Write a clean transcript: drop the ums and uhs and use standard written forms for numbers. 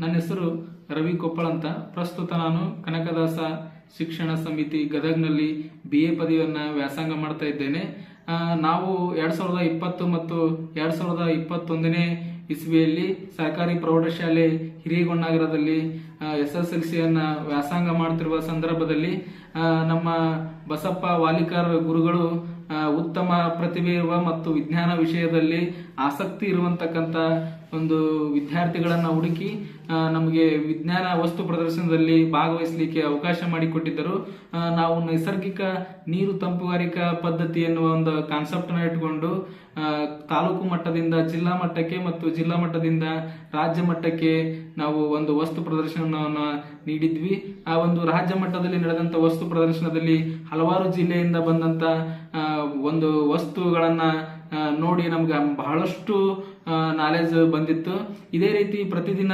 ನನ್ನ ಹೆಸರು ರವಿ ಕೊಪ್ಪಳ ಅಂತ. ಪ್ರಸ್ತುತ ನಾನು ಕನಕದಾಸ ಶಿಕ್ಷಣ ಸಮಿತಿ ಗದಗ್ನಲ್ಲಿ BA ಪದವಿಯನ್ನು ವ್ಯಾಸಂಗ ಮಾಡ್ತಾ ಇದ್ದೇನೆ. ನಾವು 2020 ಮತ್ತು 2021ನೇ ಇಸ್ವಿಯಲ್ಲಿ ಸರ್ಕಾರಿ ಪ್ರೌಢಶಾಲೆ ಹಿರಿಯಗೊಂಡನಗರದಲ್ಲಿ SSLCಯನ್ನು ವ್ಯಾಸಂಗ ಮಾಡ್ತಿರುವ ಸಂದರ್ಭದಲ್ಲಿ ನಮ್ಮ ಬಸಪ್ಪ ವಾಲಿಕಾರ್ ಗುರುಗಳು ಉತ್ತಮ ಪ್ರತಿಭೆ ಇರುವ ಮತ್ತು ವಿಜ್ಞಾನ ವಿಷಯದಲ್ಲಿ ಆಸಕ್ತಿ ಇರುವಂತಕ್ಕಂಥ ಒಂದು ವಿದ್ಯಾರ್ಥಿಗಳನ್ನು ಹುಡುಕಿ ನಮಗೆ ವಿಜ್ಞಾನ ವಸ್ತು ಪ್ರದರ್ಶನದಲ್ಲಿ ಭಾಗವಹಿಸಲಿಕ್ಕೆ ಅವಕಾಶ ಮಾಡಿಕೊಟ್ಟಿದ್ದರು. ನಾವು ನೈಸರ್ಗಿಕ ನೀರು ತಂಪುಗಾರಿಕಾ ಪದ್ಧತಿ ಎನ್ನುವ ಒಂದು ಕಾನ್ಸೆಪ್ಟ್ ಅನ್ನು ಇಟ್ಟುಕೊಂಡು ತಾಲೂಕು ಮಟ್ಟದಿಂದ ಜಿಲ್ಲಾ ಮಟ್ಟಕ್ಕೆ ಮತ್ತು ಜಿಲ್ಲಾ ಮಟ್ಟದಿಂದ ರಾಜ್ಯ ಮಟ್ಟಕ್ಕೆ ನಾವು ಒಂದು ವಸ್ತು ಪ್ರದರ್ಶನವನ್ನು ನೀಡಿದ್ವಿ. ಆ ಒಂದು ರಾಜ್ಯ ಮಟ್ಟದಲ್ಲಿ ನಡೆದಂತ ವಸ್ತು ಪ್ರದರ್ಶನದಲ್ಲಿ ಹಲವಾರು ಜಿಲ್ಲೆಯಿಂದ ಬಂದಂತ ಒಂದು ವಸ್ತುಗಳನ್ನ ನೋಡಿ ನಮ್ಗೆ ಬಹಳಷ್ಟು ನಾಲೆಜ್ ಬಂದಿತ್ತು. ಇದೇ ರೀತಿ ಪ್ರತಿದಿನ